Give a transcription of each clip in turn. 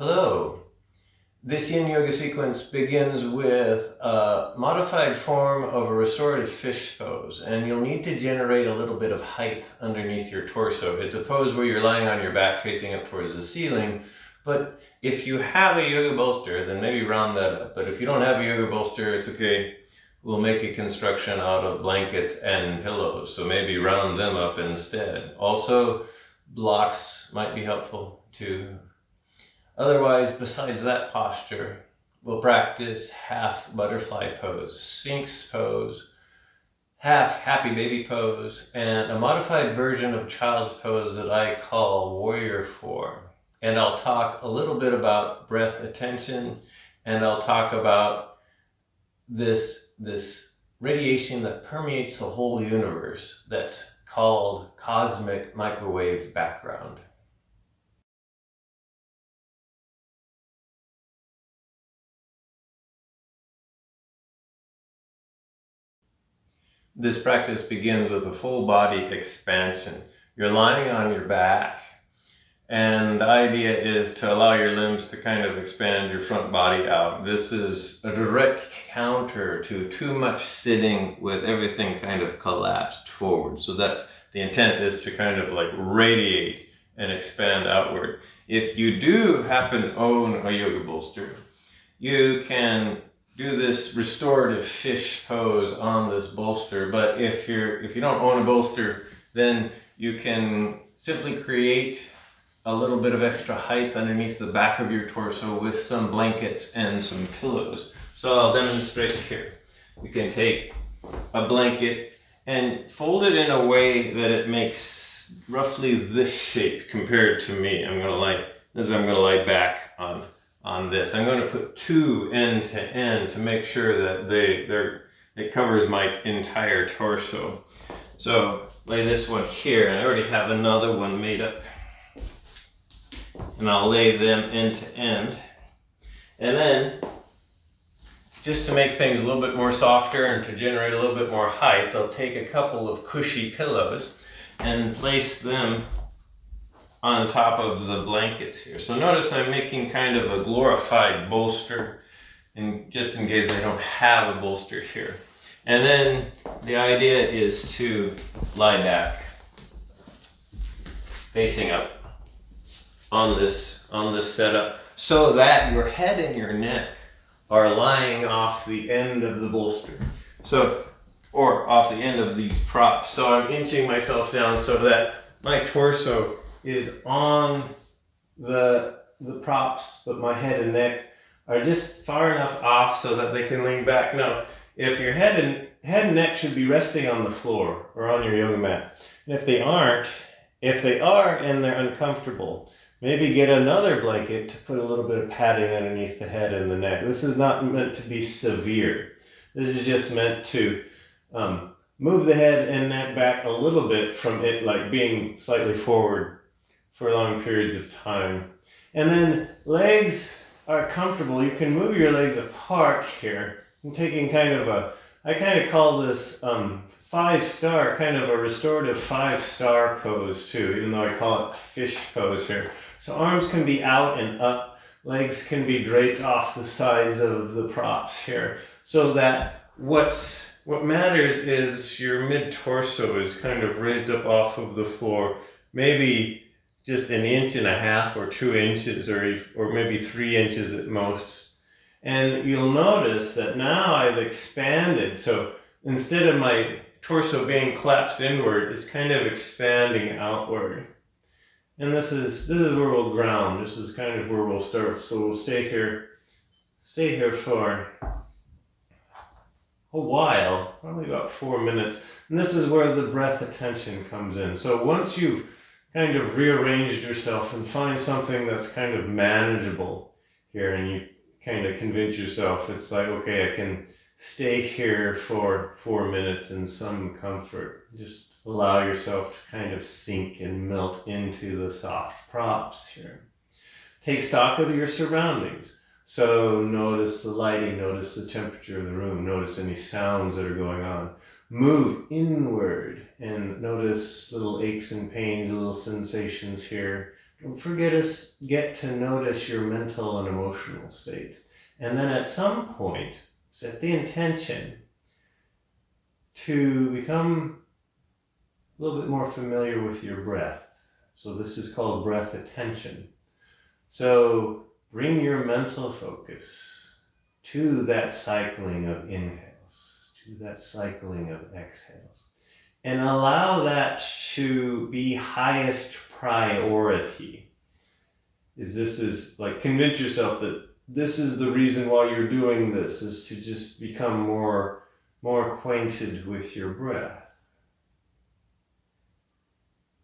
Hello. This yin yoga sequence begins with a modified form of a restorative fish pose, and you'll need to generate a little bit of height underneath your torso. It's a pose where you're lying on your back facing up towards the ceiling, but if you have a yoga bolster, then maybe round that up. But if you don't have a yoga bolster, it's okay. We'll make a construction out of blankets and pillows, so maybe round them up instead. Also, blocks might be helpful too. Otherwise, besides that posture, we'll practice half butterfly pose, Sphinx pose, half happy baby pose, and a modified version of child's pose that I call warrior form. And I'll talk a little bit about breath attention, and I'll talk about this radiation that permeates the whole universe that's called cosmic microwave background. This practice begins with a full body expansion. You're lying on your back, and the idea is to allow your limbs to kind of expand your front body out. This is a direct counter to too much sitting with everything kind of collapsed forward. So that's the intent, is to kind of like radiate and expand outward. If you do happen to own a yoga bolster, you can do this restorative fish pose on this bolster, but if you don't own a bolster, then you can simply create a little bit of extra height underneath the back of your torso with some blankets and some pillows. So I'll demonstrate here. You can take a blanket and fold it in a way that it makes roughly this shape compared to me. I'm gonna lie back on this. I'm going to put two end to end to make sure that it covers my entire torso. So lay this one here, and I already have another one made up. And I'll lay them end to end. And then, just to make things a little bit more softer and to generate a little bit more height, I'll take a couple of cushy pillows and place them on top of the blankets here. So notice I'm making kind of a glorified bolster, and just in case I don't have a bolster here. And then the idea is to lie back, facing up on this setup, so that your head and your neck are lying off the end of the bolster. Or off the end of these props. So I'm inching myself down so that my torso is on the props, but my head and neck are just far enough off so that they can lean back. Now, if your head and neck should be resting on the floor or on your yoga mat. And if they are and they're uncomfortable, maybe get another blanket to put a little bit of padding underneath the head and the neck. This is not meant to be severe. This is just meant to move the head and neck back a little bit from it like being slightly forward for long periods of time. And then legs are comfortable. You can move your legs apart here. I'm taking I kind of call this 5-star, kind of a restorative 5-star pose too, even though I call it fish pose here. So arms can be out and up, legs can be draped off the sides of the props here, so that what matters is your mid-torso is kind of raised up off of the floor, maybe just 1.5 inches or 2 inches, or maybe 3 inches at most. And you'll notice that now I've expanded. So instead of my torso being collapsed inward, it's kind of expanding outward. And this is where we'll ground. This is kind of where we'll start. So we'll stay here for a while, probably about 4 minutes. And this is where the breath attention comes in. So once you've kind of rearranged yourself and find something that's kind of manageable here, and you kind of convince yourself, it's like, okay, I can stay here for 4 minutes in some comfort. Just allow yourself to kind of sink and melt into the soft props here. Take stock of your surroundings. So notice the lighting, notice the temperature of the room, notice any sounds that are going on. Move inward and notice little aches and pains, little sensations here. don't forget to get to notice your mental and emotional state. And then at some point, set the intention to become a little bit more familiar with your breath. So this is called breath attention. So bring your mental focus to that cycling of inhales, to that cycling of exhales. And allow that to be highest priority. This is like, convince yourself that this is the reason why you're doing this, is to just become more acquainted with your breath.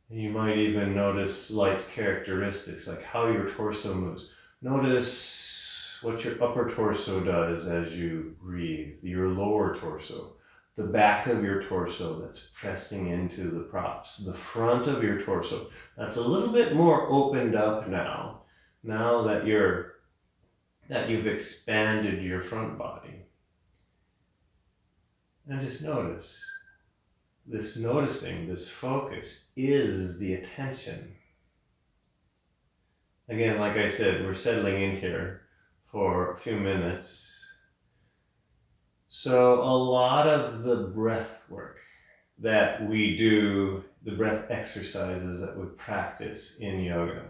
And you might even notice light characteristics, like how your torso moves. Notice what your upper torso does as you breathe, your lower torso, the back of your torso that's pressing into the props, the front of your torso that's a little bit more opened up now that you've expanded your front body. And just notice. This noticing, this focus is the attention. Again, like I said, we're settling in here for a few minutes. So a lot of the breath work that we do, the breath exercises that we practice in yoga,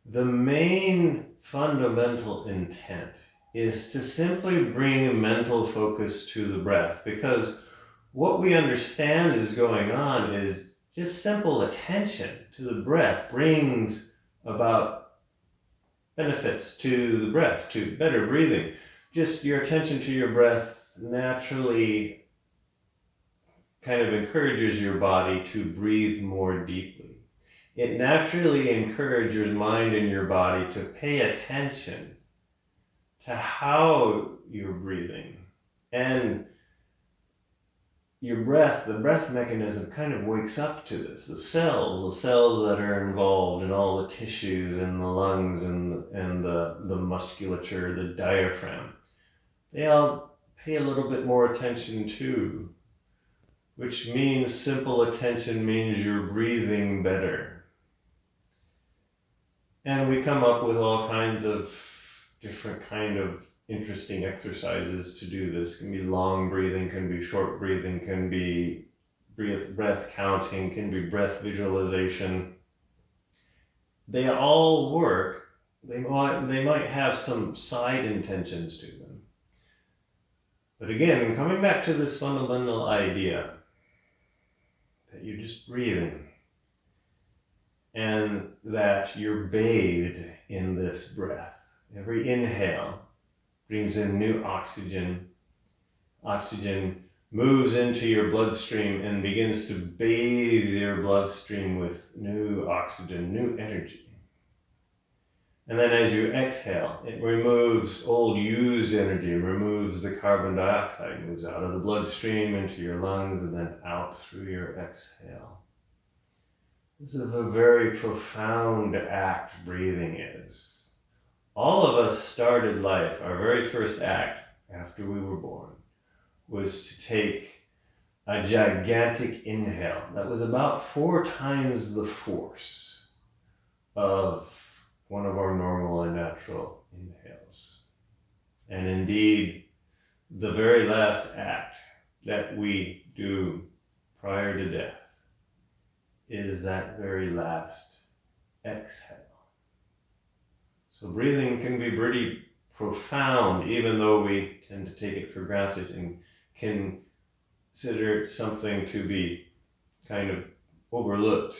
the main fundamental intent is to simply bring mental focus to the breath, because what we understand is going on is just simple attention to the breath brings about benefits to the breath, to better breathing. Just your attention to your breath naturally kind of encourages your body to breathe more deeply. It naturally encourages your mind and your body to pay attention to how you're breathing. And your breath, the breath mechanism kind of wakes up to this. The cells that are involved in all the tissues and the lungs and the musculature, the diaphragm, they all pay a little bit more attention too, which means simple attention means you're breathing better. And we come up with all kinds of different kind of interesting exercises to do this. Can be long breathing, can be short breathing, can be breath counting, can be breath visualization. They all work. They might have some side intentions to them. But again, coming back to this fundamental idea that you're just breathing and that you're bathed in this breath. Every inhale brings in new oxygen. Oxygen moves into your bloodstream and begins to bathe your bloodstream with new oxygen, new energy. And then as you exhale, it removes old used energy, removes the carbon dioxide, moves out of the bloodstream into your lungs and then out through your exhale. This is a very profound act breathing is. All of us started life, our very first act after we were born was to take a gigantic inhale that was about 4 times the force of one of our normal and natural inhales. And indeed, the very last act that we do prior to death is that very last exhale. So breathing can be pretty profound, even though we tend to take it for granted and consider something to be kind of overlooked.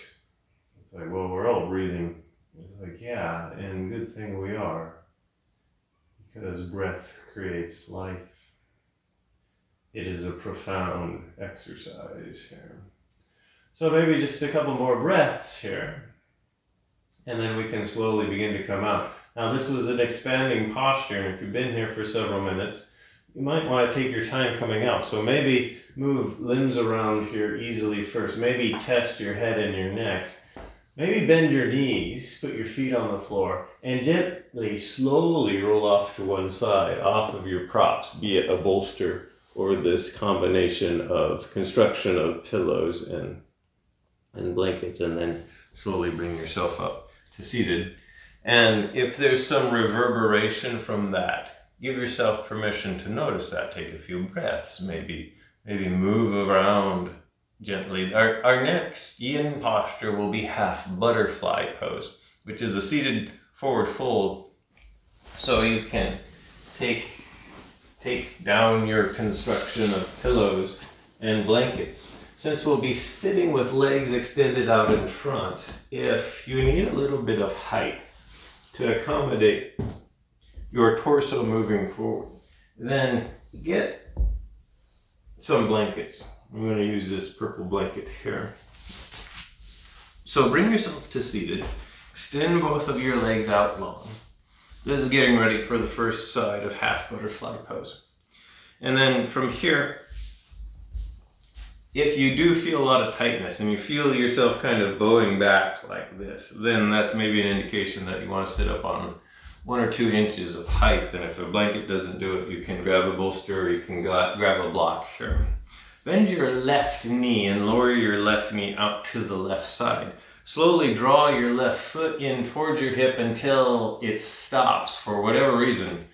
It's like, well, we're all breathing. It's like, yeah, and good thing we are, because breath creates life. It is a profound exercise here. So maybe just a couple more breaths here, and then we can slowly begin to come out. Now this was an expanding posture, and if you've been here for several minutes, you might want to take your time coming out. So maybe move limbs around here easily first. Maybe test your head and your neck. Maybe bend your knees, put your feet on the floor, and gently, slowly roll off to one side, off of your props, be it a bolster or this combination of construction of pillows and blankets, and then slowly bring yourself up. to seated. And if there's some reverberation from that, give yourself permission to notice that. Take a few breaths, maybe move around gently. Our next yin posture will be half butterfly pose, which is a seated forward fold. So you can take down your construction of pillows and blankets. Since we'll be sitting with legs extended out in front, if you need a little bit of height to accommodate your torso moving forward, then get some blankets. I'm going to use this purple blanket here. So bring yourself to seated. Extend both of your legs out long. This is getting ready for the first side of half butterfly pose. And then from here, if you do feel a lot of tightness and you feel yourself kind of bowing back like this, then that's maybe an indication that you want to sit up on 1 or 2 inches of height. And if a blanket doesn't do it, you can grab a bolster or you can grab a block here. Bend your left knee and lower your left knee out to the left side. Slowly draw your left foot in towards your hip until it stops for whatever reason,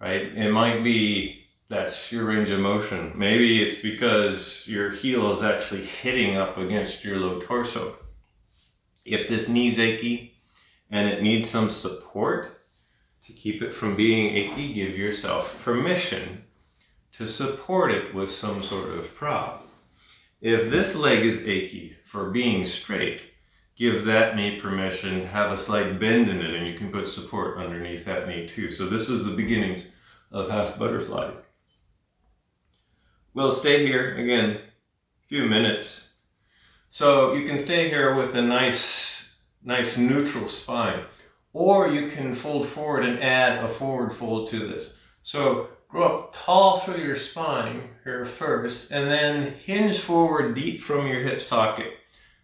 right? It might be that's your range of motion. Maybe it's because your heel is actually hitting up against your low torso. If this knee's achy and it needs some support to keep it from being achy, give yourself permission to support it with some sort of prop. If this leg is achy for being straight, give that knee permission to have a slight bend in it, and you can put support underneath that knee too. So this is the beginnings of half butterfly. We'll stay here again a few minutes. So you can stay here with a nice neutral spine, or you can fold forward and add a forward fold to this. So grow up tall through your spine here first, and then hinge forward deep from your hip socket.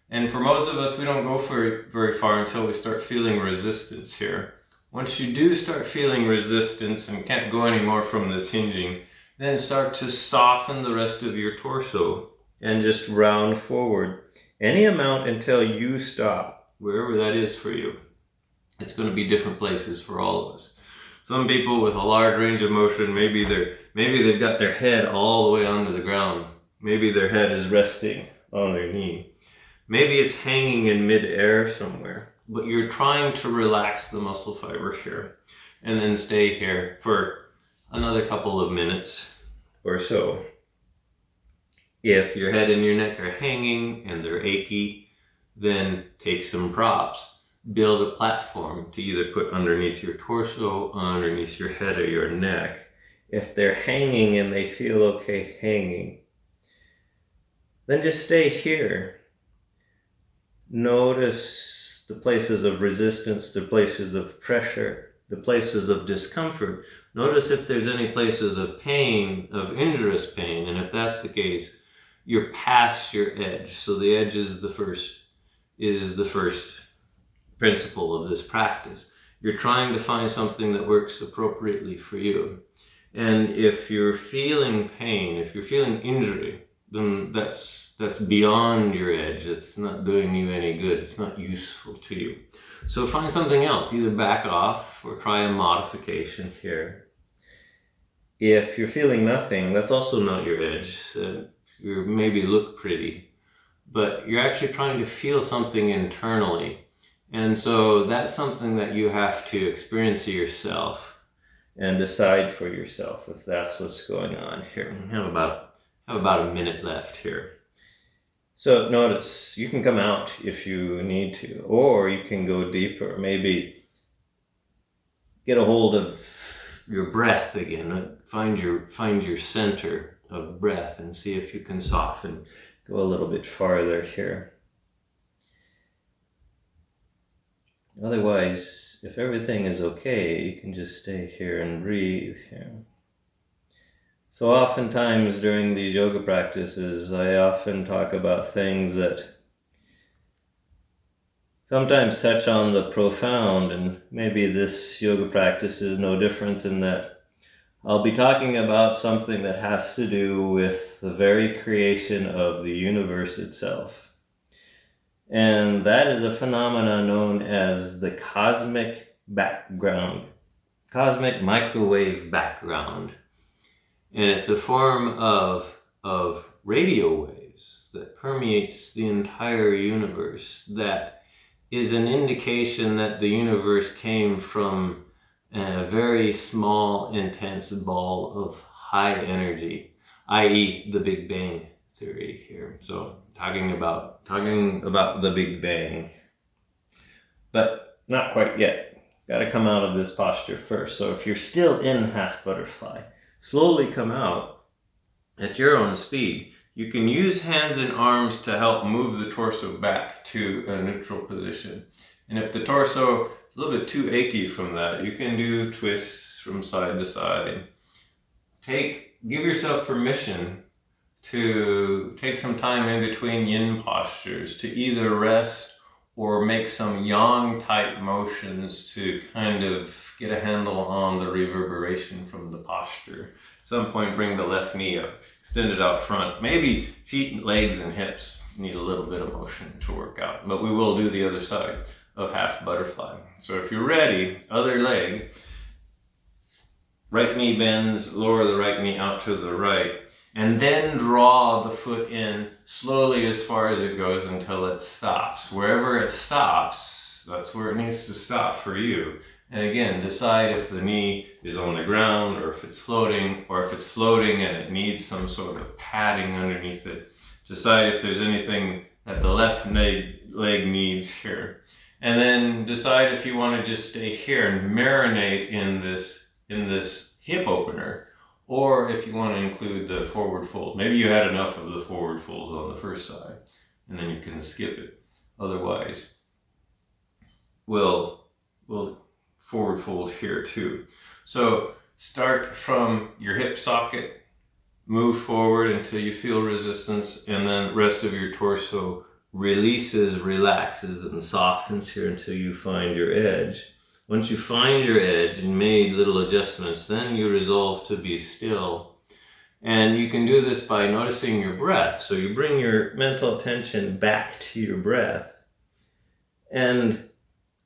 And for most of us, we don't go very far until we start feeling resistance here. Once you do start feeling resistance and can't go anymore from this hinging, then start to soften the rest of your torso and just round forward any amount until you stop, wherever that is for you. It's going to be different places for all of us. Some people with a large range of motion, maybe they've got their head all the way onto the ground. Maybe their head is resting on their knee. Maybe it's hanging in mid-air somewhere, but you're trying to relax the muscle fiber here and then stay here for another couple of minutes or so. If your head and your neck are hanging and they're achy, then take some props. Build a platform to either put underneath your torso, underneath your head or your neck. If they're hanging and they feel okay hanging, then just stay here. Notice the places of resistance, the places of pressure, the places of discomfort. Notice if there's any places of pain, of injurious pain, and if that's the case, you're past your edge. So the edge is the first principle of this practice. You're trying to find something that works appropriately for you. And if you're feeling pain, if you're feeling injury, then that's beyond your edge. It's not doing you any good. It's not useful to you. So find something else. Either back off or try a modification here. If you're feeling nothing, that's also not your edge. You maybe look pretty, but you're actually trying to feel something internally. And so that's something that you have to experience yourself and decide for yourself if that's what's going on here. We have about a minute left here. So notice, you can come out if you need to, or you can go deeper. Maybe get a hold of your breath again. Find your center of breath and see if you can soften. Go a little bit farther here. Otherwise, if everything is okay, you can just stay here and breathe here. So oftentimes during these yoga practices, I often talk about things that sometimes touch on the profound, and maybe this yoga practice is no different in that I'll be talking about something that has to do with the very creation of the universe itself. And that is a phenomena known as the cosmic microwave background. And it's a form of radio waves that permeates the entire universe, that is an indication that the universe came from a very small, intense ball of high energy, i.e. the Big Bang theory here. So talking about the Big Bang, but not quite yet. Got to come out of this posture first. So if you're still in half butterfly, slowly come out at your own speed. You can use hands and arms to help move the torso back to a neutral position. And if the torso is a little bit too achy from that, you can do twists from side to side. Give yourself permission to take some time in between yin postures to either rest or make some yang type motions to kind of get a handle on the reverberation from the posture. At some point, bring the left knee up, extend it out front. Maybe feet, legs, and hips need a little bit of motion to work out, but we will do the other side of half butterfly. So if you're ready, other leg, right knee bends, lower the right knee out to the right, and then draw the foot in slowly as far as it goes until it stops. Wherever it stops, that's where it needs to stop for you. And again, decide if the knee is on the ground or if it's floating, or if it's floating and it needs some sort of padding underneath it. Decide if there's anything that the left leg needs here. And then decide if you want to just stay here and marinate in this hip opener, or if you want to include the forward fold. Maybe you had enough of the forward folds on the first side, and then you can skip it. Otherwise, we'll forward fold here too. So start from your hip socket, move forward until you feel resistance, and then rest of your torso releases, relaxes, and softens here until you find your edge. Once you find your edge and made little adjustments, then you resolve to be still. And you can do this by noticing your breath. So you bring your mental attention back to your breath. And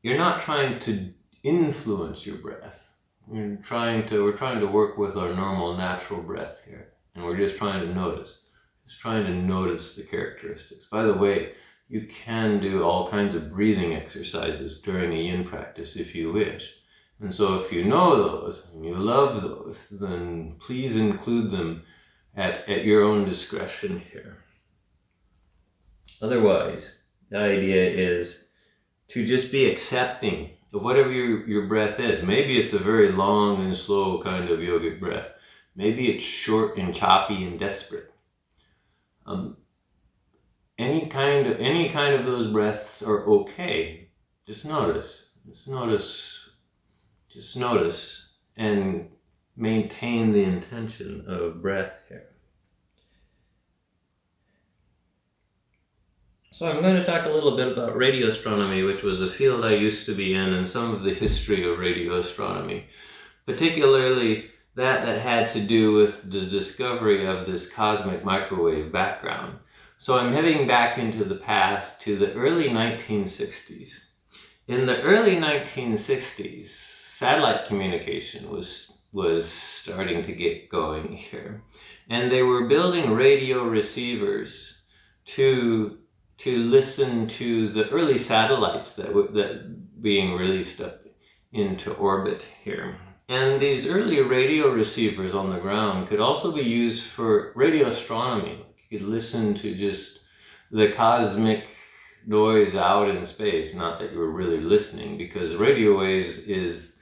you're not trying to influence your breath. We're trying to work with our normal natural breath here. And we're just trying to notice. Just trying to notice the characteristics. By the way, you can do all kinds of breathing exercises during a yin practice if you wish. And so if you know those and you love those, then please include them at your own discretion here. Otherwise, the idea is to just be accepting of whatever your breath is. Maybe it's a very long and slow kind of yogic breath. Maybe it's short and choppy and desperate. Any kind of those breaths are okay. Just notice, and maintain the intention of breath here. So I'm going to talk a little bit about radio astronomy, which was a field I used to be in, and some of the history of radio astronomy, particularly that had to do with the discovery of this cosmic microwave background. So I'm heading back into the past to the early 1960s. In the early 1960s, satellite communication was starting to get going here. And they were building radio receivers to listen to the early satellites that being released up into orbit here. And these early radio receivers on the ground could also be used for radio astronomy. You could listen to just the cosmic noise out in space, not that you were really listening, because radio waves is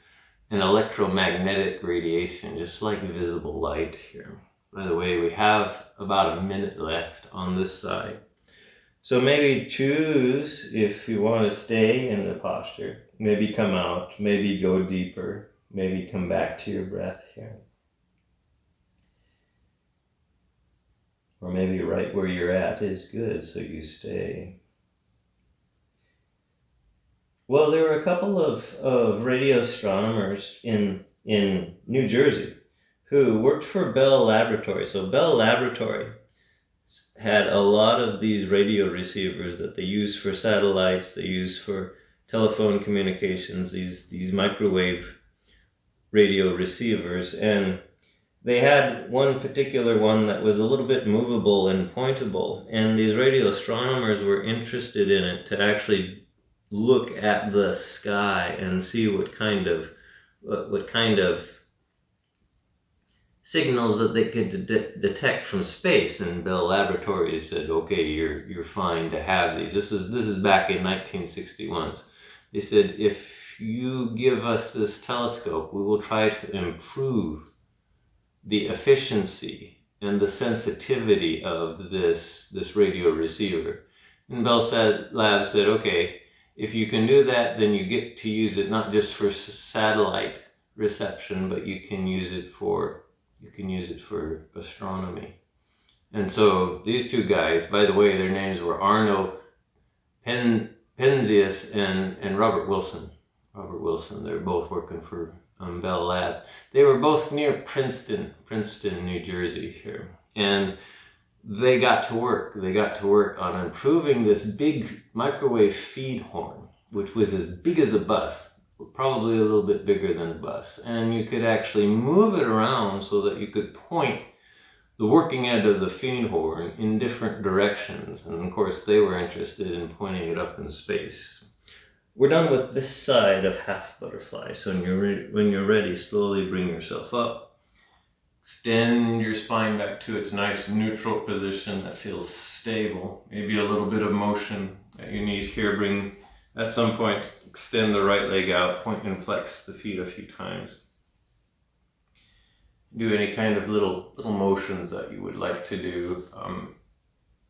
an electromagnetic radiation, just like visible light here. By the way, we have about a minute left on this side. So maybe choose if you want to stay in the posture, maybe come out, maybe go deeper, maybe come back to your breath here. Or maybe right where you're at is good, so you stay. Well, there were a couple of radio astronomers in New Jersey who worked for Bell Laboratory. So Bell Laboratory had a lot of these radio receivers that they use for satellites, they use for telephone communications, these microwave radio receivers, and they had one particular one that was a little bit movable and pointable, and these radio astronomers were interested in it to actually look at the sky and see what kind of signals that they could detect from space. And Bell Laboratories said, "Okay, you're fine to have these." This is back in 1961. They said, "If you give us this telescope, we will try to improve the efficiency and the sensitivity of this radio receiver." And Bell Labs said, "Okay, if you can do that, then you get to use it not just for satellite reception, but you can use it for astronomy." And so these two guys, by the way, their names were Arno Penzias and Robert Wilson. They're both working for Bell Lab. They were both near Princeton, New Jersey here. And they got to work. They got to work on improving this big microwave feed horn, which was as big as a bus, probably a little bit bigger than a bus. And you could actually move it around so that you could point the working end of the feed horn in different directions. And of course, they were interested in pointing it up in space. We're done with this side of half butterfly. So when you're ready, slowly bring yourself up. Extend your spine back to its nice neutral position that feels stable. Maybe a little bit of motion that you need here. At some point, extend the right leg out, point and flex the feet a few times. Do any kind of little motions that you would like to do.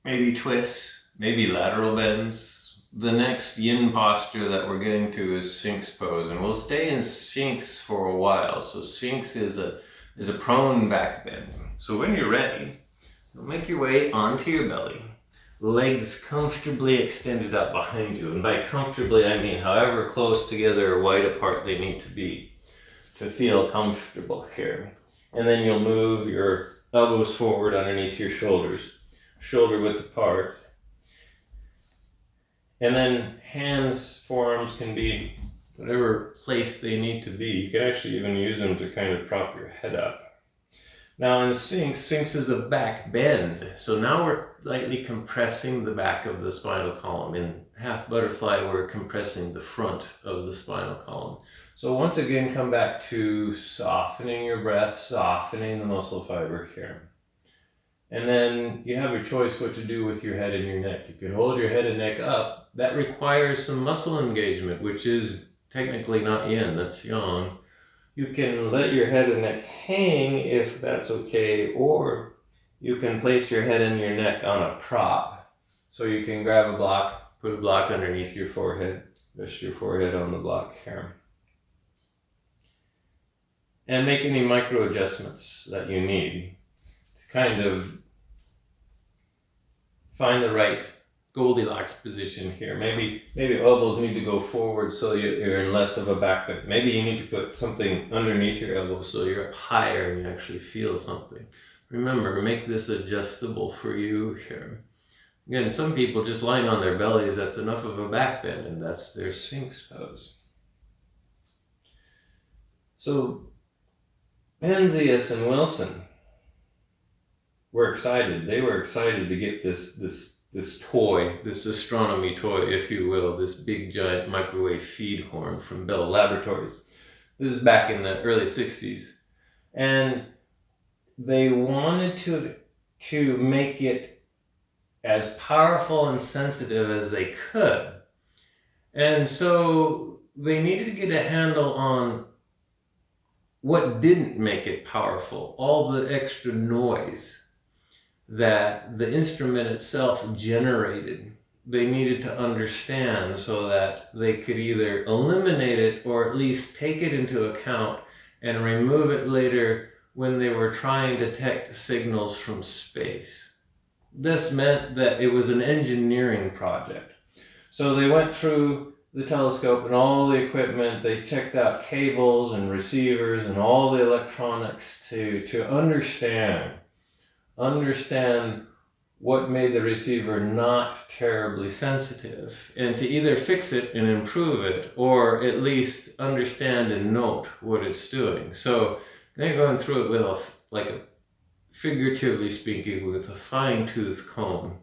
Maybe twists, maybe lateral bends. The next yin posture that we're getting to is Sphinx Pose, and we'll stay in Sphinx for a while. So Sphinx is a prone back bend. So when you're ready, you'll make your way onto your belly, legs comfortably extended up behind you. And by comfortably, I mean however close together or wide apart they need to be to feel comfortable here. And then you'll move your elbows forward underneath your shoulders, shoulder width apart. And then hands, forearms can be whatever place they need to be. You can actually even use them to kind of prop your head up. Now in Sphinx is a back bend. So now we're lightly compressing the back of the spinal column. In half butterfly, we're compressing the front of the spinal column. So once again, come back to softening your breath, softening the muscle fiber here. And then you have your choice what to do with your head and your neck. You can hold your head and neck up. That requires some muscle engagement, which is technically not yin, that's yang. You can let your head and neck hang if that's okay, or you can place your head and your neck on a prop. So you can grab a block, put a block underneath your forehead, rest your forehead on the block here. And make any micro adjustments that you need to kind of find the right Goldilocks position here. Maybe elbows need to go forward so you're in less of a back bend. Maybe you need to put something underneath your elbows so you're up higher and you actually feel something. Remember, make this adjustable for you here. Again, some people just lying on their bellies, that's enough of a back bend, and that's their Sphinx pose. So Penzias and Wilson were excited. They were excited to get this toy, this astronomy toy, if you will, this big giant microwave feed horn from Bell Laboratories. This is back in the early 60s. And they wanted to make it as powerful and sensitive as they could. And so they needed to get a handle on what didn't make it powerful, all the extra noise that the instrument itself generated. They needed to understand so that they could either eliminate it or at least take it into account and remove it later when they were trying to detect signals from space. This meant that it was an engineering project. So they went through the telescope and all the equipment. They checked out cables and receivers and all the electronics to understand what made the receiver not terribly sensitive, and to either fix it and improve it, or at least understand and note what it's doing. So they're going through it with figuratively speaking, with a fine-tooth comb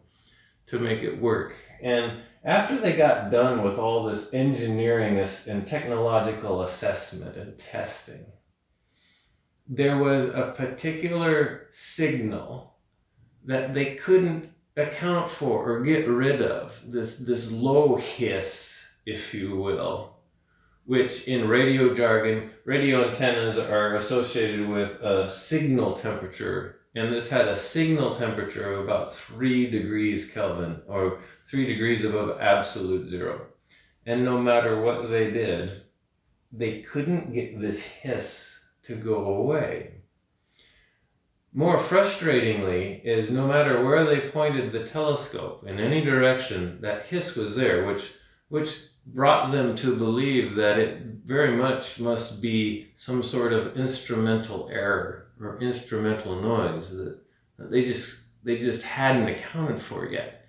to make it work. And after they got done with all this engineering and technological assessment and testing, there was a particular signal that they couldn't account for or get rid of, this low hiss, if you will, which in radio jargon, radio antennas are associated with a signal temperature, and this had a signal temperature of about 3 degrees Kelvin, or 3 degrees above absolute zero. And no matter what they did, they couldn't get this hiss to go away. More frustratingly is no matter where they pointed the telescope in any direction, that hiss was there, which brought them to believe that it very much must be some sort of instrumental error or instrumental noise that they just hadn't accounted for yet.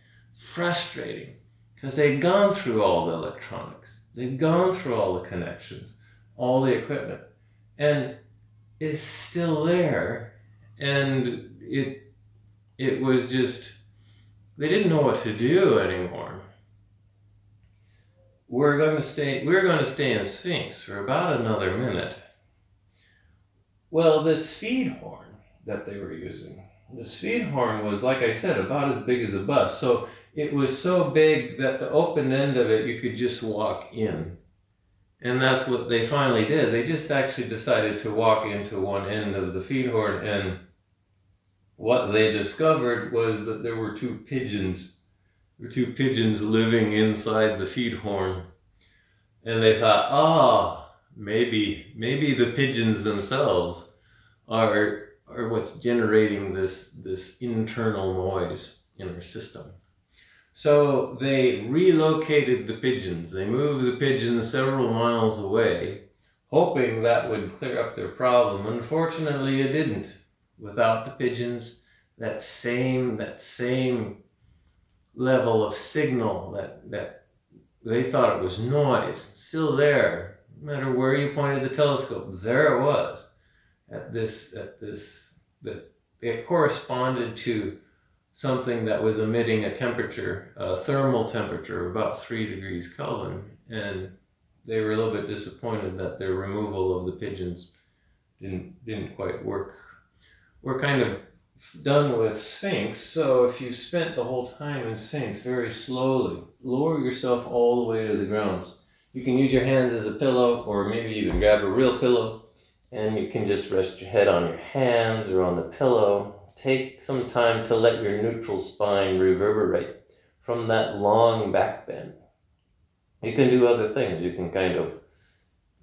Frustrating, because they'd gone through all the electronics, they'd gone through all the connections, all the equipment, and it's still there. And it was just, they didn't know what to do anymore. We're going to stay in Sphinx for about another minute. Well, this feed horn that they were using, this feed horn was, like I said, about as big as a bus. So it was so big that the open end of it, you could just walk in. And that's what they finally did. They just actually decided to walk into one end of the feed horn, and what they discovered was that there were two pigeons living inside the feed horn. And they thought, maybe the pigeons themselves are what's generating this internal noise in our system. So they relocated the pigeons. They moved the pigeons several miles away, hoping that would clear up their problem. Unfortunately, it didn't. Without the pigeons, that same level of signal that they thought it was noise, still there. No matter where you pointed the telescope, there it was. That it corresponded to something that was emitting a temperature, a thermal temperature of about 3 degrees Kelvin, and they were a little bit disappointed that their removal of the pigeons didn't quite work. We're kind of done with Sphinx, so if you spent the whole time in Sphinx, very slowly lower yourself all the way to the ground. You can use your hands as a pillow, or maybe you can grab a real pillow, and you can just rest your head on your hands or on the pillow. Take some time to let your neutral spine reverberate from that long back bend. You can do other things. You can kind of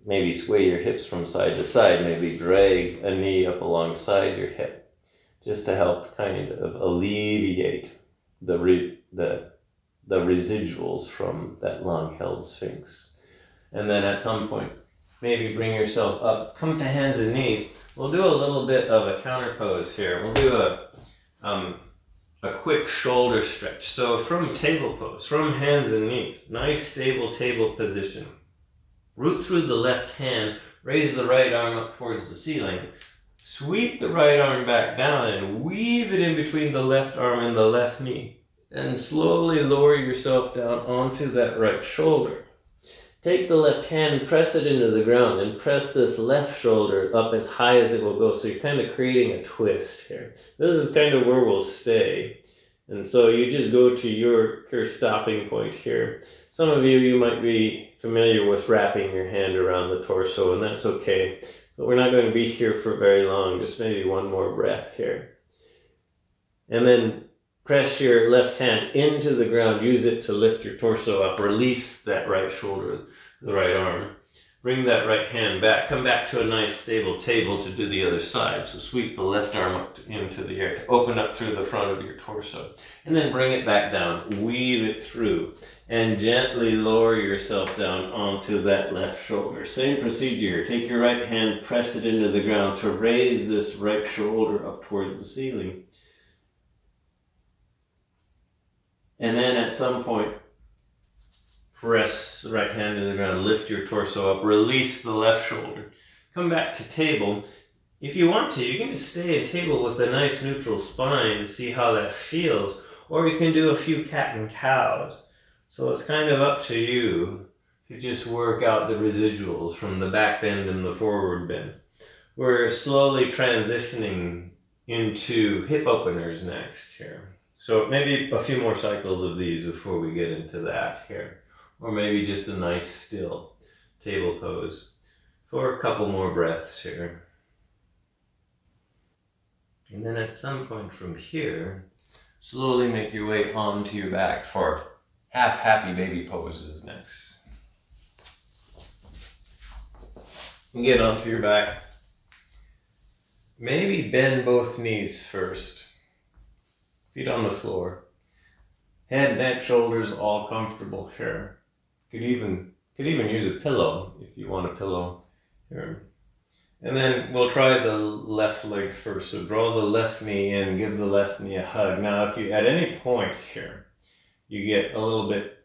maybe sway your hips from side to side, maybe drag a knee up alongside your hip, just to help kind of alleviate the residuals from that long-held Sphinx. And then at some point, maybe bring yourself up, come to hands and knees. We'll do a little bit of a counter pose here. We'll do a quick shoulder stretch. So from table pose, from hands and knees, nice stable table position. Root through the left hand, raise the right arm up towards the ceiling. Sweep the right arm back down and weave it in between the left arm and the left knee. And slowly lower yourself down onto that right shoulder. Take the left hand, press it into the ground, and press this left shoulder up as high as it will go. So you're kind of creating a twist here. This is kind of where we'll stay. And so you just go to your stopping point here. Some of you might be familiar with wrapping your hand around the torso, and that's okay. But we're not going to be here for very long, just maybe one more breath here. And then press your left hand into the ground. Use it to lift your torso up. Release that right shoulder, the right arm. Bring that right hand back. Come back to a nice stable table to do the other side. So sweep the left arm up into the air to open up through the front of your torso. And then bring it back down. Weave it through. And gently lower yourself down onto that left shoulder. Same procedure here. Take your right hand, press it into the ground to raise this right shoulder up towards the ceiling. And then at some point, press the right hand to the ground, lift your torso up, release the left shoulder. Come back to table. If you want to, you can just stay at table with a nice neutral spine to see how that feels. Or you can do a few cat and cows. So it's kind of up to you to just work out the residuals from the back bend and the forward bend. We're slowly transitioning into hip openers next here. So maybe a few more cycles of these before we get into that here. Or maybe just a nice still table pose for a couple more breaths here. And then at some point from here, slowly make your way onto your back for half happy baby poses next. And get onto your back. Maybe bend both knees first. Feet on the floor. Head, neck, shoulders all comfortable here. Could even use a pillow if you want a pillow here. And then we'll try the left leg first. So draw the left knee in, give the left knee a hug. Now if you at any point here, you get a little bit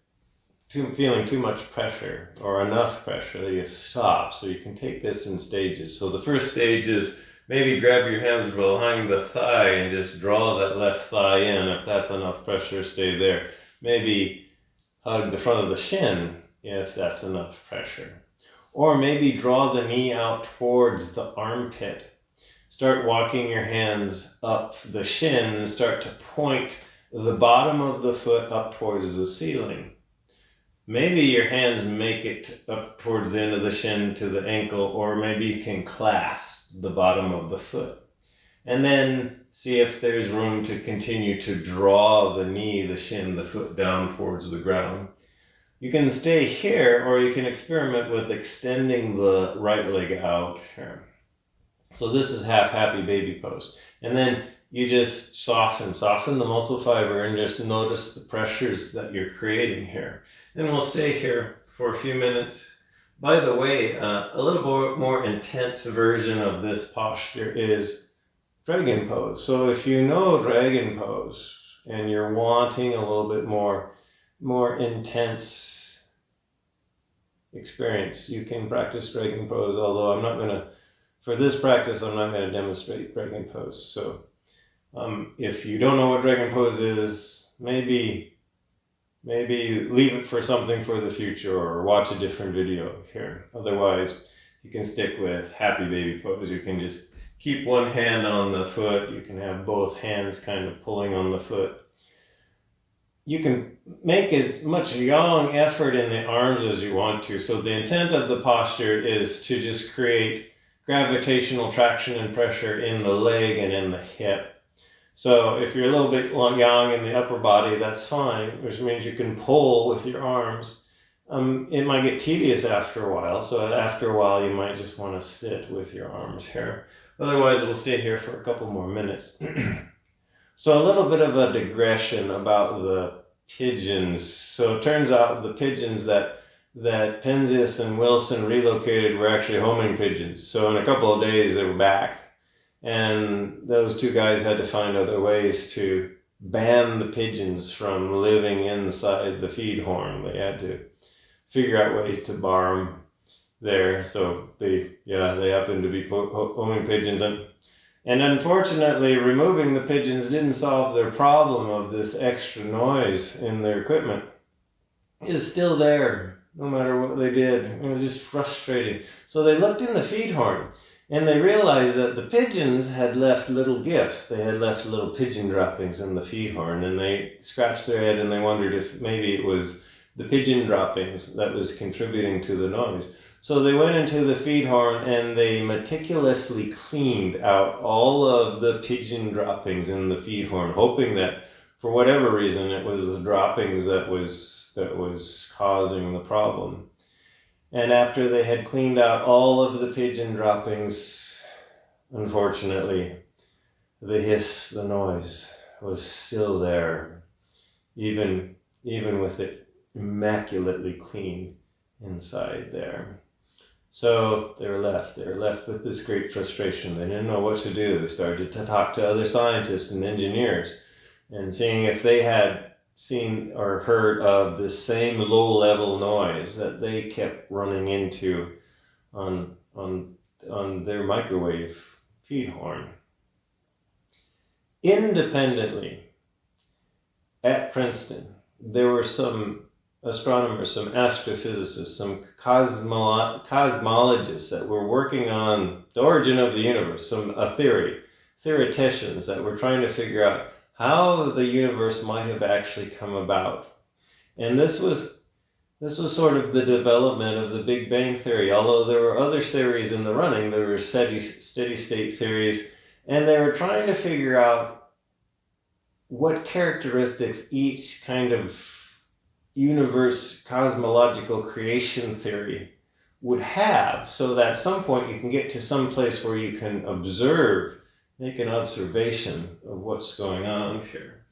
feeling too much pressure or enough pressure, you stop. So you can take this in stages. So the first stage is maybe grab your hands behind the thigh and just draw that left thigh in. If that's enough pressure, stay there. Maybe hug the front of the shin if that's enough pressure. Or maybe draw the knee out towards the armpit. Start walking your hands up the shin and start to point the bottom of the foot up towards the ceiling. Maybe your hands make it up towards the end of the shin to the ankle, or maybe you can clasp the bottom of the foot. And then see if there's room to continue to draw the knee, the shin, the foot down towards the ground. You can stay here, or you can experiment with extending the right leg out here. So this is half happy baby pose. And then you just soften the muscle fiber and just notice the pressures that you're creating here. And we'll stay here for a few minutes. By the way, a little more intense version of this posture is dragon pose. So if you know dragon pose and you're wanting a little bit more intense experience, you can practice dragon pose, although for this practice, I'm not going to demonstrate dragon pose. So if you don't know what dragon pose is, maybe leave it for something for the future or watch a different video here. Otherwise, you can stick with happy baby pose. You can just keep one hand on the foot. You can have both hands kind of pulling on the foot. You can make as much yang effort in the arms as you want to. So the intent of the posture is to just create gravitational traction and pressure in the leg and in the hip. So if you're a little bit yang in the upper body, that's fine, which means you can pull with your arms. It might get tedious after a while, so after a while you might just want to sit with your arms here. Otherwise, we'll stay here for a couple more minutes. So a little bit of a digression about the pigeons. So it turns out the pigeons that Penzias and Wilson relocated were actually homing pigeons. So in a couple of days they were back. And those two guys had to find other ways to ban the pigeons from living inside the feed horn. They had to figure out ways to bar them there. So they happened to be homing pigeons. And unfortunately, removing the pigeons didn't solve their problem of this extra noise in their equipment. It is still there, no matter what they did. It was just frustrating. So they looked in the feed horn. And they realized that the pigeons had left little gifts. They had left little pigeon droppings in the feed horn, and they scratched their head and they wondered if maybe it was the pigeon droppings that was contributing to the noise. So they went into the feed horn and they meticulously cleaned out all of the pigeon droppings in the feed horn, hoping that for whatever reason it was the droppings that was causing the problem. And after they had cleaned out all of the pigeon droppings, unfortunately, the hiss, the noise was still there, even with it immaculately clean inside there. So they were left with this great frustration. They didn't know what to do. They started to talk to other scientists and engineers and seeing if they had seen or heard of the same low-level noise that they kept running into on their microwave feed horn. Independently, at Princeton, there were some astronomers, some astrophysicists, some cosmologists that were working on the origin of the universe, theoreticians that were trying to figure out how the universe might have actually come about. And this was sort of the development of the Big Bang Theory, although there were other theories in the running. There were steady state theories, and they were trying to figure out what characteristics each kind of universe cosmological creation theory would have, so that at some point you can get to some place where you can make an observation of what's going on here.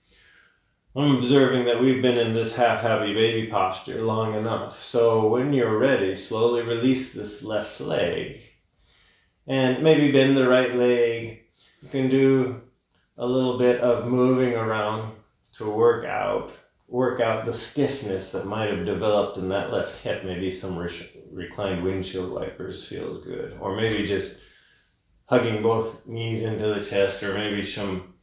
I'm observing that we've been in this half-happy baby posture long enough, so when you're ready, slowly release this left leg and maybe bend the right leg. You can do a little bit of moving around to work out the stiffness that might have developed in that left hip. Maybe some reclined windshield wipers feels good, or maybe just hugging both knees into the chest, or maybe some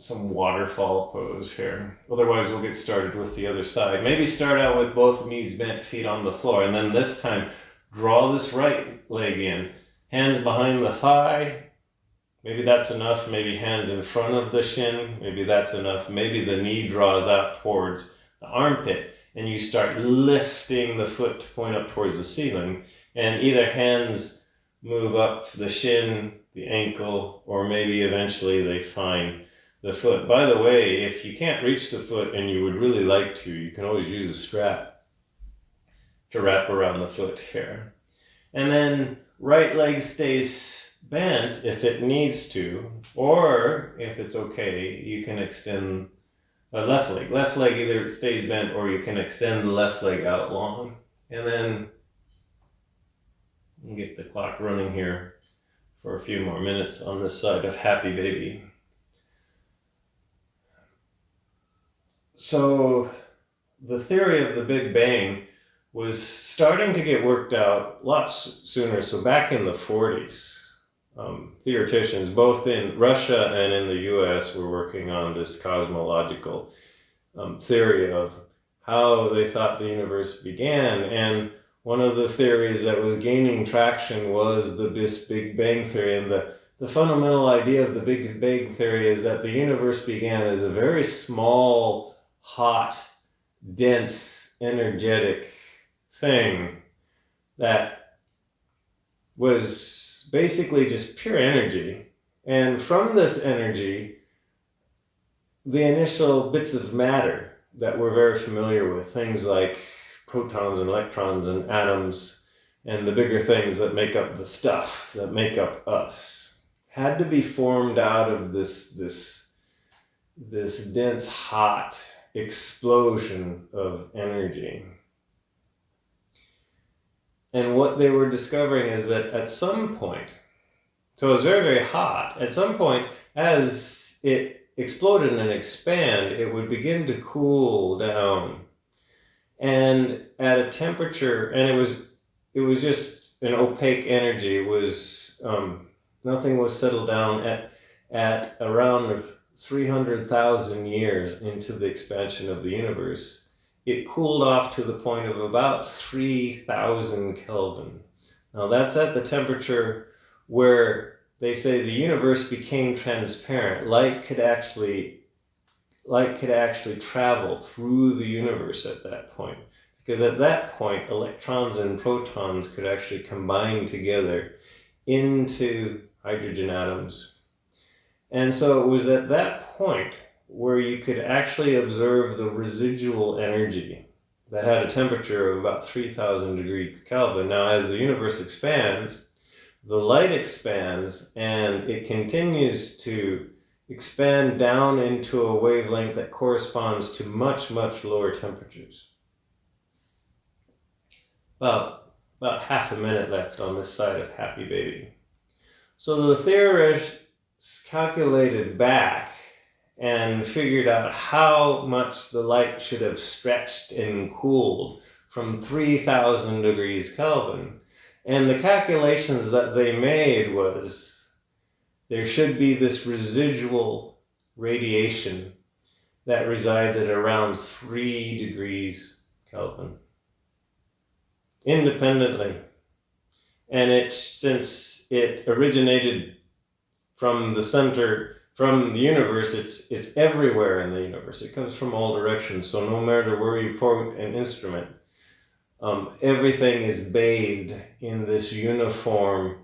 waterfall pose here. Otherwise, we'll get started with the other side. Maybe start out with both knees bent, feet on the floor, and then this time draw this right leg in, hands behind the thigh. Maybe that's enough. Maybe hands in front of the shin. Maybe that's enough. Maybe the knee draws out towards the armpit and you start lifting the foot to point up towards the ceiling. And either hands move up the shin, the ankle, or maybe eventually they find the foot. By the way, if you can't reach the foot and you would really like to, you can always use a strap to wrap around the foot here. And then right leg stays bent if it needs to, or if it's okay, you can extend a left leg. Left leg either stays bent or you can extend the left leg out long. And then we'll get the clock running here for a few more minutes on this side of happy baby. So the theory of the Big Bang was starting to get worked out lots sooner. So back in the 40s, theoreticians, both in Russia and in the US, were working on this cosmological theory of how they thought the universe began. And one of the theories that was gaining traction was this Big Bang Theory. And the fundamental idea of the Big Bang Theory is that the universe began as a very small, hot, dense, energetic thing that was basically just pure energy. And from this energy, the initial bits of matter that we're very familiar with, things like protons and electrons and atoms, and the bigger things that make up the stuff, that make up us, had to be formed out of this dense, hot explosion of energy. And what they were discovering is that at some point, so it was very, very hot, at some point, as it exploded and expand, it would begin to cool down. And at a temperature, and it was just an opaque energy. It was, nothing was settled down at around 300,000 years into the expansion of the universe. It cooled off to the point of about 3,000 Kelvin. Now that's at the temperature where they say the universe became transparent. Light could actually travel through the universe at that point. Because at that point, electrons and protons could actually combine together into hydrogen atoms. And so it was at that point where you could actually observe the residual energy that had a temperature of about 3,000 degrees Kelvin. Now, as the universe expands, the light expands, and it continues to expand down into a wavelength that corresponds to much, much lower temperatures. About half a minute left on this side of happy baby. So the theorists calculated back and figured out how much the light should have stretched and cooled from 3,000 degrees Kelvin. And the calculations that they made was there should be this residual radiation that resides at around 3 degrees Kelvin, independently. And since it originated from the center, from the universe, it's everywhere in the universe. It comes from all directions. So no matter where you point an instrument, everything is bathed in this uniform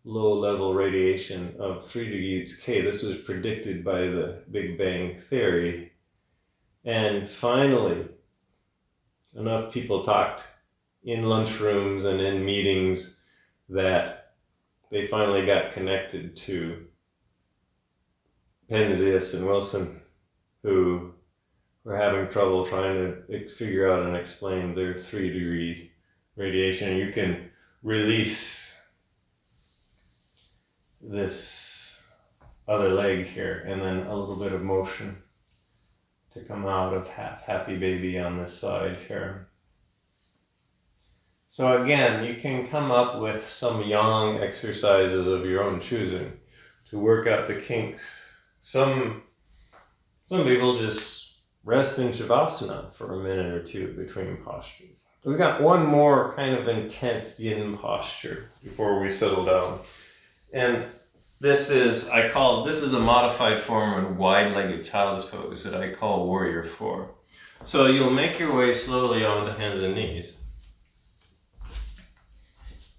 low-level radiation of 3 degrees K. This was predicted by the Big Bang Theory. And finally, enough people talked in lunchrooms and in meetings that they finally got connected to Penzias and Wilson, who were having trouble trying to figure out and explain their 3-degree radiation. You can release this other leg here, and then a little bit of motion to come out of happy baby on this side here. So again, you can come up with some yang exercises of your own choosing to work out the kinks. Some people just rest in Savasana for a minute or two between postures. We got one more kind of intense yin posture before we settle down. And this is a modified form of wide-legged child's pose that I call Warrior 4. So you'll make your way slowly onto hands and knees.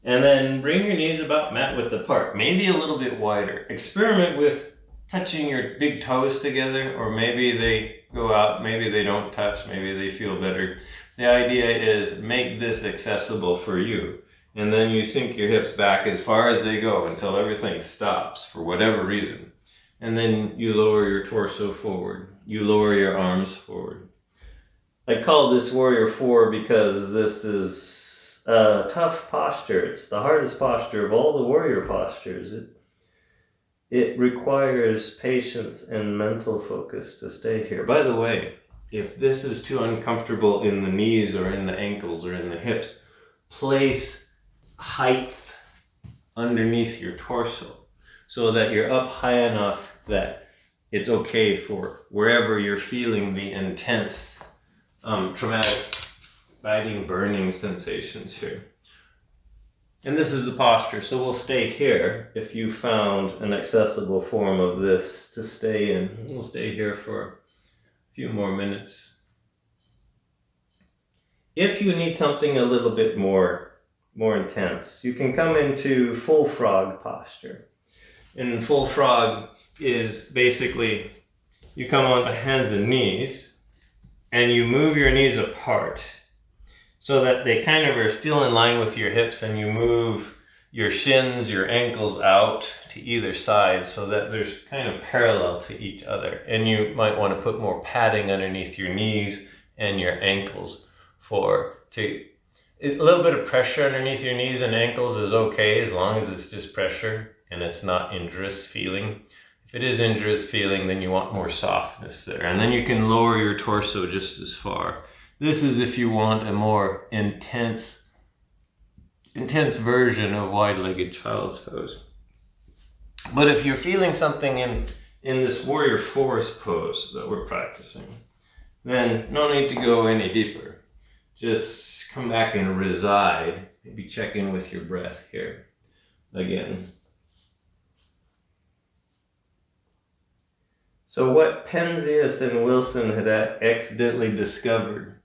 And then bring your knees about mat width apart, maybe a little bit wider. Experiment with touching your big toes together, or maybe they go out, maybe they don't touch, maybe they feel better. The idea is make this accessible for you. And then you sink your hips back as far as they go until everything stops for whatever reason. And then you lower your torso forward. You lower your arms forward. I call this Warrior 4 because this is a tough posture. It's the hardest posture of all the warrior postures. It requires patience and mental focus to stay here. By the way, if this is too uncomfortable in the knees or in the ankles or in the hips, place height underneath your torso so that you're up high enough that it's okay for wherever you're feeling the intense traumatic biting, burning sensations here. And this is the posture, so we'll stay here if you found an accessible form of this to stay in. We'll stay here for a few more minutes. If you need something a little bit more intense, you can come into full frog posture. And full frog is basically you come onto hands and knees and you move your knees apart so that they kind of are still in line with your hips, and you move your shins, your ankles out to either side so that there's kind of parallel to each other. And you might want to put more padding underneath your knees and your ankles a little bit of pressure underneath your knees and ankles is okay as long as it's just pressure and it's not injurious feeling. If it is injurious feeling, then you want more softness there. And then you can lower your torso just as far. This is if you want a more intense version of wide-legged child's pose. But if you're feeling something in this Warrior 4 pose that we're practicing, then no need to go any deeper. Just come back and reside. Maybe check in with your breath here again. So what Penzias and Wilson had accidentally discovered,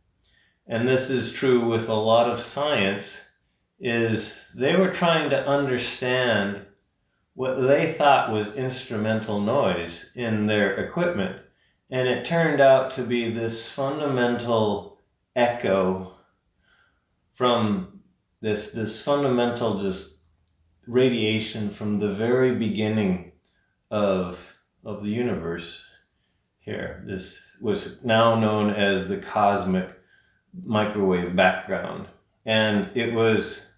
and this is true with a lot of science, is they were trying to understand what they thought was instrumental noise in their equipment. And it turned out to be this fundamental echo from this fundamental just radiation from the very beginning of the universe here. This was now known as the cosmic microwave background. And it was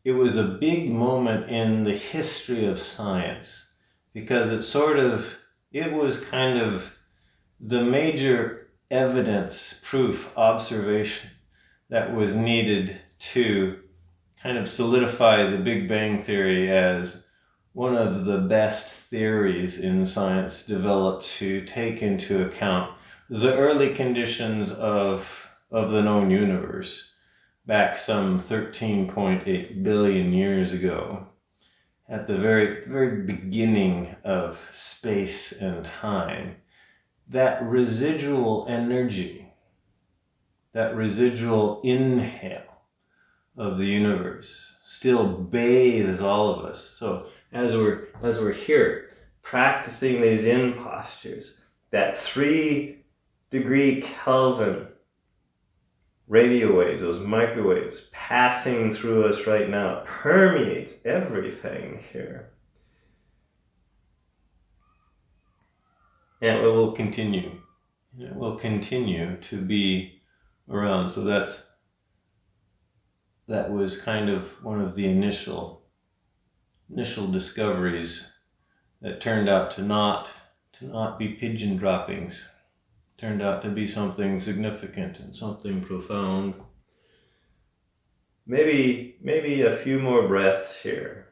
a big moment in the history of science because it was kind of the major evidence, proof, observation that was needed to kind of solidify the Big Bang Theory as one of the best theories in science developed to take into account the early conditions of the known universe back some 13.8 billion years ago, at the very beginning of space and time. That residual energy, that residual inhale of the universe still bathes all of us. So as we're here practicing these in postures, that 3-degree Kelvin radio waves, those microwaves passing through us right now, permeates everything here. And it will continue. It will continue to be around. So that was kind of one of the initial discoveries that turned out to not be pigeon droppings. Turned out to be something significant and something profound. Maybe a few more breaths here.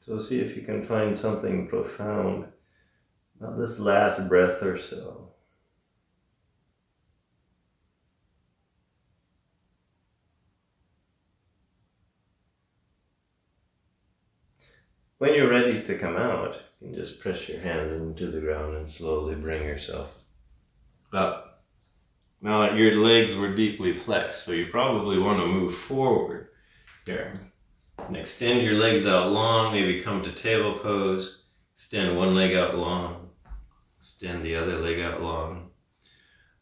So see if you can find something profound. Not this last breath or so. When you're ready to come out, you can just press your hands into the ground and slowly bring yourself up. Now your legs were deeply flexed, so you probably want to move forward here. And extend your legs out long, maybe come to table pose. Extend one leg out long. Extend the other leg out long.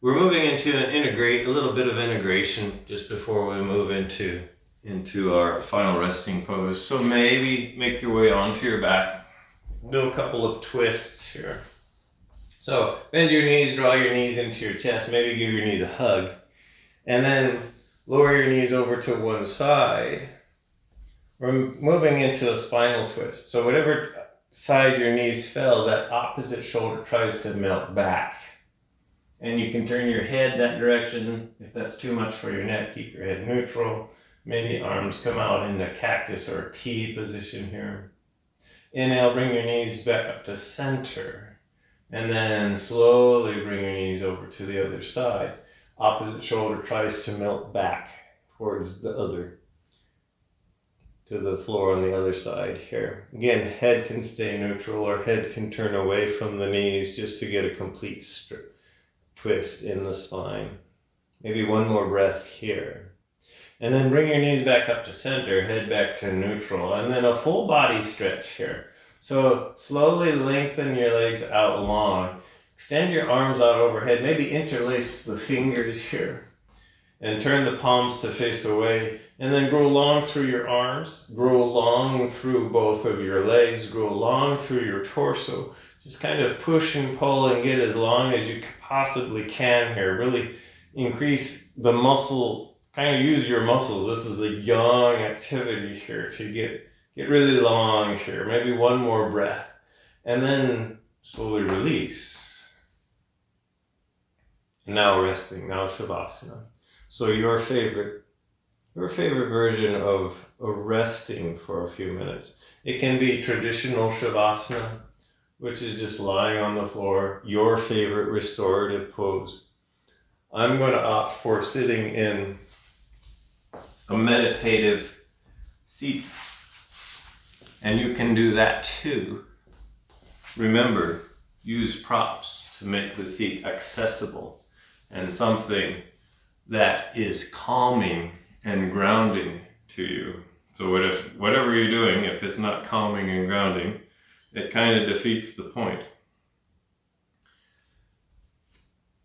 We're moving into a little bit of integration just before we move into our final resting pose. So maybe make your way onto your back. Do a couple of twists here. So bend your knees, draw your knees into your chest, maybe give your knees a hug. And then lower your knees over to one side. We're moving into a spinal twist. So whatever side your knees fell, that opposite shoulder tries to melt back. And you can turn your head that direction. If that's too much for your neck, keep your head neutral. Maybe arms come out in a cactus or T position here. Inhale, bring your knees back up to center. And then slowly bring your knees over to the other side. Opposite shoulder tries to melt back towards to the floor on the other side here. Again, head can stay neutral or head can turn away from the knees just to get a complete twist in the spine. Maybe one more breath here. And then bring your knees back up to center, head back to neutral, and then a full body stretch here. So slowly lengthen your legs out long. Extend your arms out overhead. Maybe interlace the fingers here. And turn the palms to face away. And then grow long through your arms. Grow long through both of your legs. Grow long through your torso. Just kind of push and pull and get as long as you possibly can here. Really increase the muscle. Kind of use your muscles. This is a young activity here to get really long here. Maybe one more breath. And then slowly release. And now resting. Now Savasana. So your favorite version of resting for a few minutes. It can be traditional Savasana, which is just lying on the floor. Your favorite restorative pose. I'm going to opt for sitting in a meditative seat. And you can do that too. Remember, use props to make the seat accessible and something that is calming and grounding to you. So whatever you're doing, if it's not calming and grounding, it kind of defeats the point.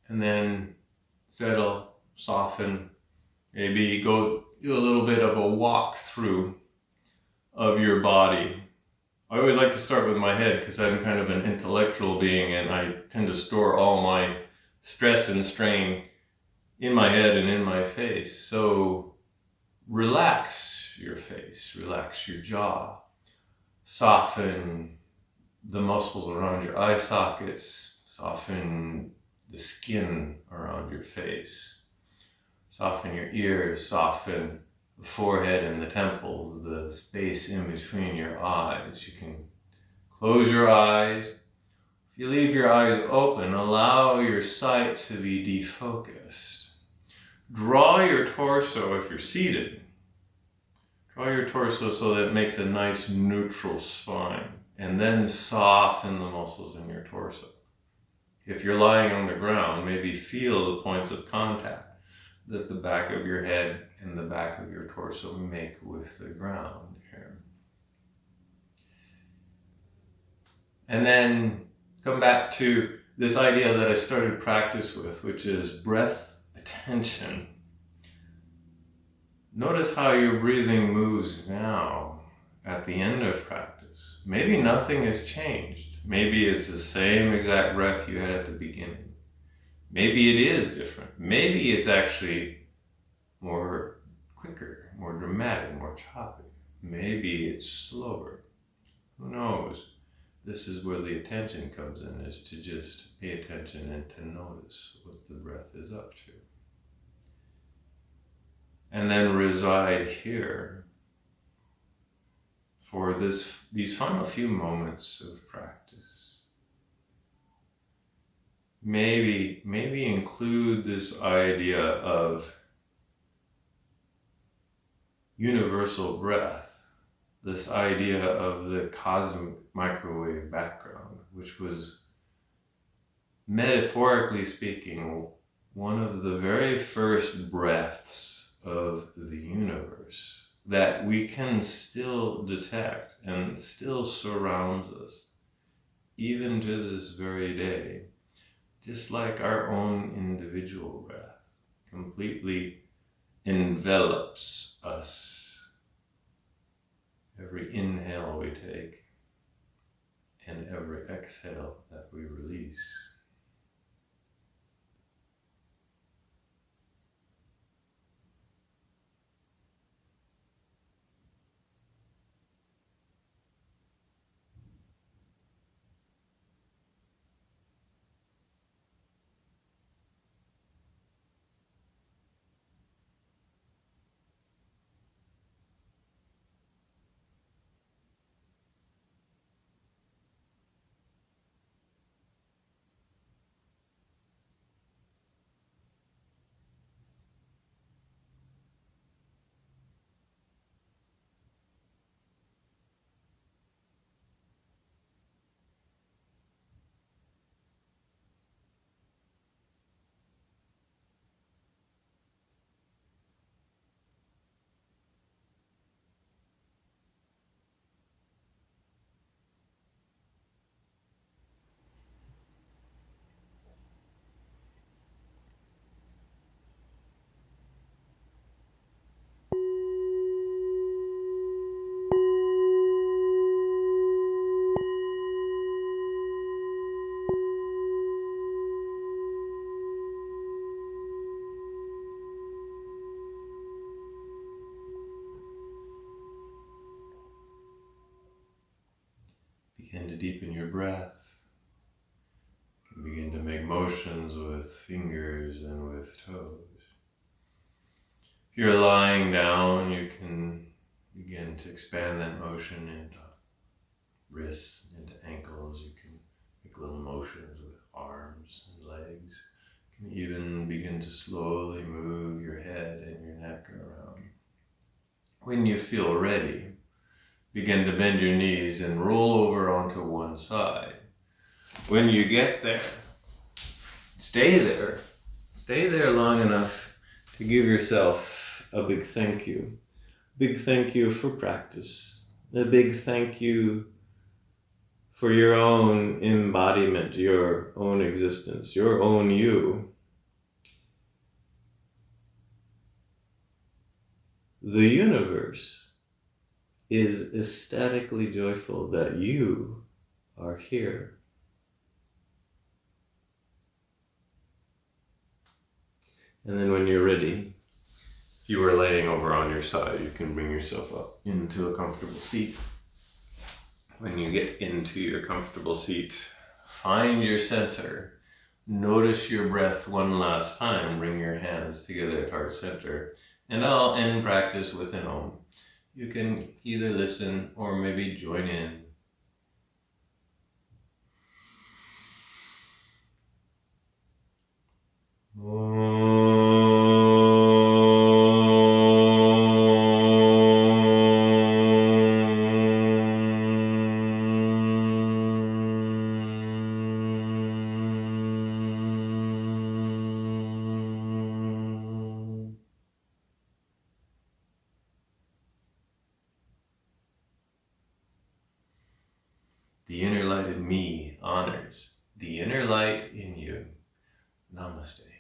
And then settle, soften, maybe go do a little bit of a walk through of your body. I always like to start with my head because I'm kind of an intellectual being and I tend to store all my stress and strain in my head and in my face. So relax your face, relax your jaw, soften the muscles around your eye sockets, soften the skin around your face. Soften your ears, soften the forehead and the temples, the space in between your eyes. You can close your eyes. If you leave your eyes open, allow your sight to be defocused. Draw your torso, if you're seated, draw your torso so that it makes a nice neutral spine, and then soften the muscles in your torso. If you're lying on the ground, maybe feel the points of contact that the back of your head and the back of your torso make with the ground here. And then come back to this idea that I started practice with, which is breath attention. Notice how your breathing moves now at the end of practice. Maybe nothing has changed. Maybe it's the same exact breath you had at the beginning. Maybe it is different. Maybe it's actually more quicker, more dramatic, more choppy. Maybe it's slower. Who knows? This is where the attention comes in, is to just pay attention and to notice what the breath is up to. And then reside here for these final few moments of practice. Maybe include this idea of universal breath, this idea of the cosmic microwave background, which was, metaphorically speaking, one of the very first breaths of the universe that we can still detect and still surrounds us, even to this very day. Just like our own individual breath completely envelops us. Every inhale we take and every exhale that we release. Begin to deepen your breath. You can begin to make motions with fingers and with toes. If you're lying down, you can begin to expand that motion into wrists, into ankles. You can make little motions with arms and legs. You can even begin to slowly move your head and your neck around. When you feel ready, begin to bend your knees and roll over onto one side. When you get there, stay there. Stay there long enough to give yourself a big thank you. Big thank you for practice. A big thank you for your own embodiment, your own existence, your own you. The universe is ecstatically joyful that you are here. And then when you're ready, if you were laying over on your side, you can bring yourself up into a comfortable seat. When you get into your comfortable seat, find your center. Notice your breath one last time. Bring your hands together at heart center. And I'll end practice with an Om. You can either listen or maybe join in. The inner light in me honors the inner light in you. Namaste.